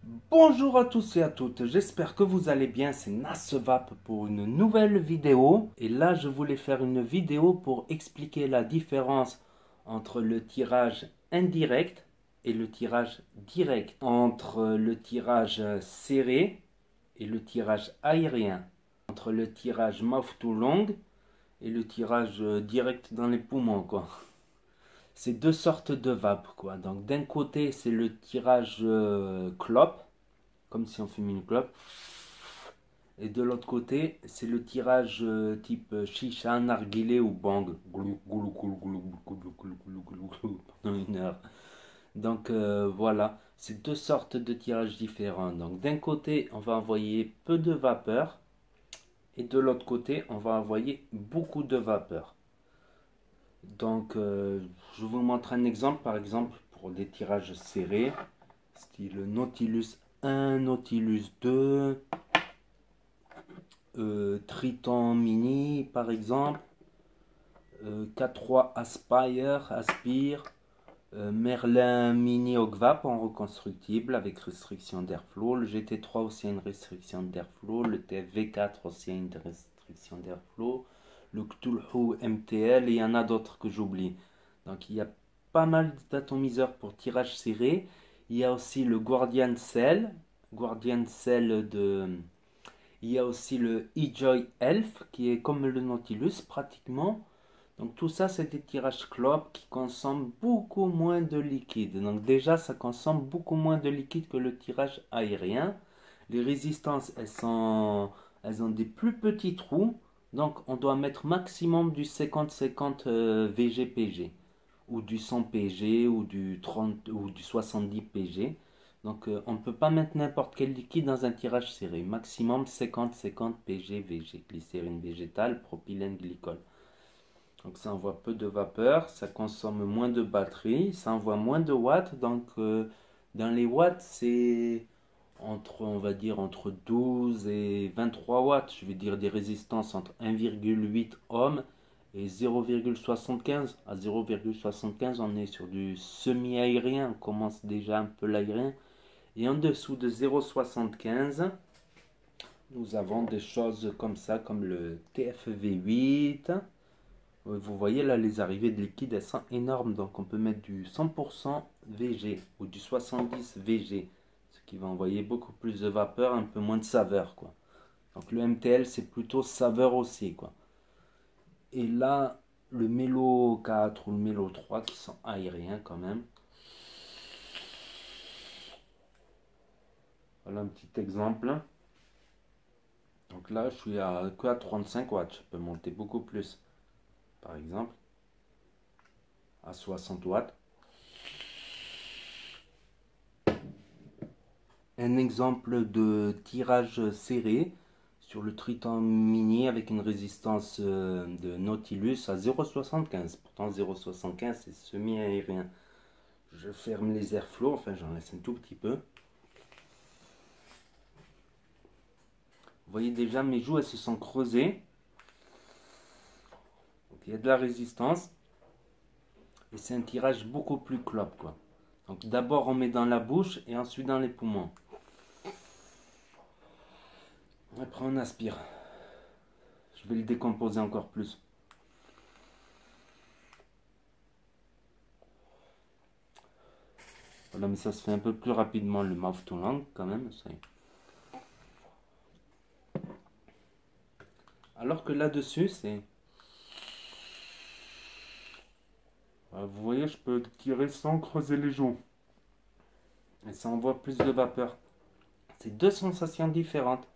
Bonjour à tous et à toutes, j'espère que vous allez bien, c'est Nasvap pour une nouvelle vidéo. Et là je voulais faire une vidéo pour expliquer la différence entre le tirage indirect et le tirage direct. Entre le tirage serré et le tirage aérien. Entre le tirage mouth to long et le tirage direct dans les poumons quoi. C'est deux sortes de vapes quoi. Donc d'un côté c'est le tirage clope comme si on fume une clope. Et de l'autre côté, c'est le tirage type chicha, narguilé ou bang. Glou, glou, glou, glou, glou, glou, glou, glou, glou, pendant une heure. Donc voilà, c'est deux sortes de tirages différents. Donc d'un côté, on va envoyer peu de vapeur. Et de l'autre côté, on va envoyer beaucoup de vapeur. Donc je vous montre un exemple, par exemple, pour des tirages serrés. Style Nautilus 1, Nautilus 2. Triton Mini par exemple, K3 Aspire, Merlin Mini Ogvap en reconstructible avec restriction d'airflow, le GT3 aussi a une restriction d'airflow, le TFV4 aussi a une restriction d'airflow, le Cthulhu MTL et il y en a d'autres que j'oublie. Donc il y a pas mal d'atomiseurs pour tirage serré. Il y a aussi le Guardian Cell de il y a aussi le eJoy Elf qui est comme le Nautilus pratiquement. Donc tout ça c'est des tirages clopes qui consomment beaucoup moins de liquide. Donc déjà ça consomme beaucoup moins de liquide que le tirage aérien. Les résistances elles ont des plus petits trous. Donc on doit mettre maximum du 50-50 VG-PG ou du 100 PG ou du 30 ou du 70 PG. Donc on ne peut pas mettre n'importe quel liquide dans un tirage serré. Maximum 50-50 PG VG. Glycérine végétale, propylène, glycol. Donc ça envoie peu de vapeur, ça consomme moins de batterie, ça envoie moins de watts. Donc dans les watts c'est entre, on va dire, entre 12 et 23 watts. Je veux dire des résistances entre 1,8 ohm et 0,75. À 0,75 on est sur du semi-aérien, on commence déjà un peu l'aérien. Et en dessous de 0,75, nous avons des choses comme ça, comme le TFV8. Vous voyez là, les arrivées de liquide, elles sont énormes. Donc on peut mettre du 100% VG ou du 70 VG. Ce qui va envoyer beaucoup plus de vapeur, un peu moins de saveur, quoi. Donc le MTL, c'est plutôt saveur aussi, quoi. Et là, le Mélo 4 ou le Mélo 3 qui sont aériens quand même. Voilà un petit exemple. Donc là, je suis que à 35 watts. Je peux monter beaucoup plus. Par exemple, à 60 watts. Un exemple de tirage serré sur le Triton Mini avec une résistance de Nautilus à 0,75. Pourtant 0,75 c'est semi-aérien. Je ferme les airflows, enfin j'en laisse un tout petit peu. Vous voyez déjà mes joues elles se sont creusées. Donc il y a de la résistance. Et c'est un tirage beaucoup plus clope quoi. Donc d'abord on met dans la bouche et ensuite dans les poumons. Après on aspire. Je vais le décomposer encore plus. Voilà, mais ça se fait un peu plus rapidement le mouth to lung quand même. Alors que là-dessus, c'est... Vous voyez, je peux tirer sans creuser les joues. Et ça envoie plus de vapeur. C'est deux sensations différentes.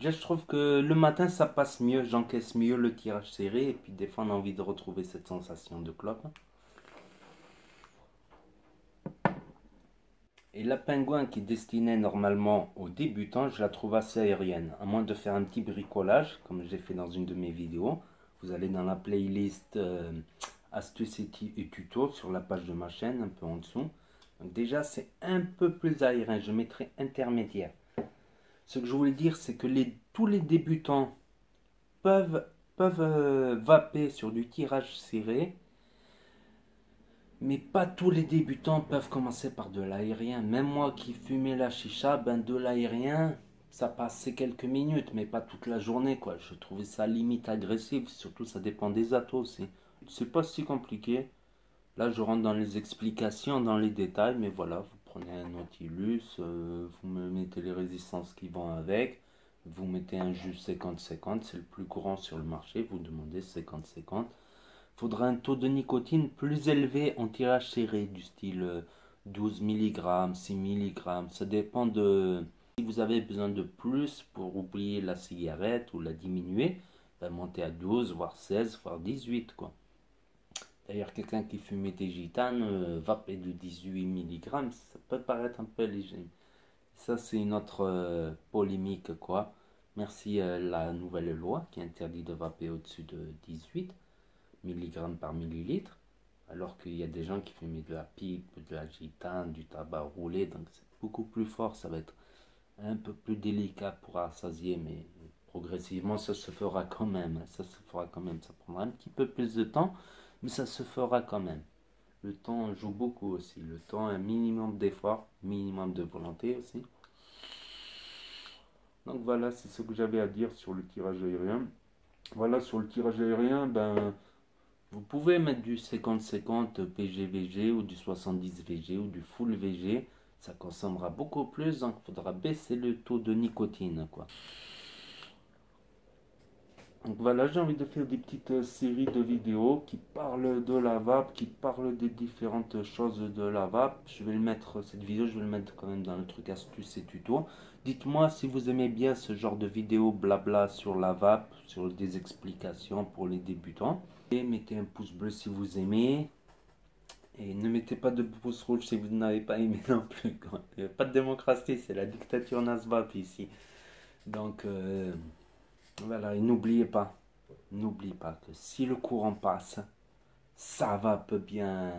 Je trouve que le matin, ça passe mieux. J'encaisse mieux le tirage serré. Et puis des fois, on a envie de retrouver cette sensation de clope. Et la pingouin qui est destinée normalement aux débutants, je la trouve assez aérienne. À moins de faire un petit bricolage, comme j'ai fait dans une de mes vidéos. Vous allez dans la playlist astuces et tutos sur la page de ma chaîne, un peu en dessous. Donc déjà, c'est un peu plus aérien. Je mettrai intermédiaire. Ce que je voulais dire, c'est que tous les débutants peuvent vaper sur du tirage serré. Mais pas tous les débutants peuvent commencer par de l'aérien. Même moi qui fumais la chicha, ben de l'aérien, ça passait quelques minutes, mais pas toute la journée, quoi. Je trouvais ça limite agressif, surtout ça dépend des atos aussi. C'est pas si compliqué. Là, je rentre dans les explications, dans les détails, mais voilà, vous prenez un Nautilus, vous me mettez les résistances qui vont avec, vous mettez un jus 50-50, c'est le plus courant sur le marché, vous demandez 50-50. Faudra un taux de nicotine plus élevé en tirage serré, du style 12 mg, 6 mg. Ça dépend de si vous avez besoin de plus pour oublier la cigarette ou la diminuer, ben montez à 12, voire 16, voire 18 quoi. D'ailleurs, quelqu'un qui fumait des gitanes, vaper de 18 mg, ça peut paraître un peu léger. Ça, c'est une autre polémique, quoi. Merci la nouvelle loi qui interdit de vaper au-dessus de 18 mg par millilitre, alors qu'il y a des gens qui fument de la pipe, de la gitane, du tabac roulé, donc c'est beaucoup plus fort, ça va être un peu plus délicat pour rassasier, mais progressivement ça se fera quand même, ça se fera quand même, ça prendra un petit peu plus de temps, mais ça se fera quand même. Le temps joue beaucoup aussi, le temps, un minimum d'effort, minimum de volonté aussi. Donc voilà, c'est ce que j'avais à dire sur le tirage aérien. Voilà, sur le tirage aérien, ben, vous pouvez mettre du 50-50 PG-VG ou du 70 VG ou du full VG. Ça consommera beaucoup plus, donc il faudra baisser le taux de nicotine, quoi. Donc voilà, j'ai envie de faire des petites séries de vidéos qui parlent de la vape, qui parlent des différentes choses de la vape. Je vais le mettre, cette vidéo, je vais le mettre quand même dans le truc astuces et tutos. Dites-moi si vous aimez bien ce genre de vidéo blabla sur la vape, sur des explications pour les débutants. Et mettez un pouce bleu si vous aimez. Et ne mettez pas de pouce rouge si vous n'avez pas aimé non plus. Il n'y a pas de démocratie, c'est la dictature Nasbap ici. Donc voilà, et n'oubliez pas que si le courant passe, ça va peu bien.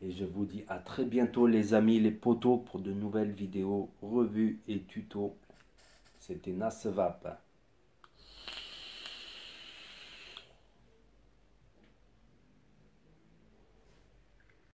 Et je vous dis à très bientôt les amis, les potos pour de nouvelles vidéos, revues et tutos. C'était Nasvap.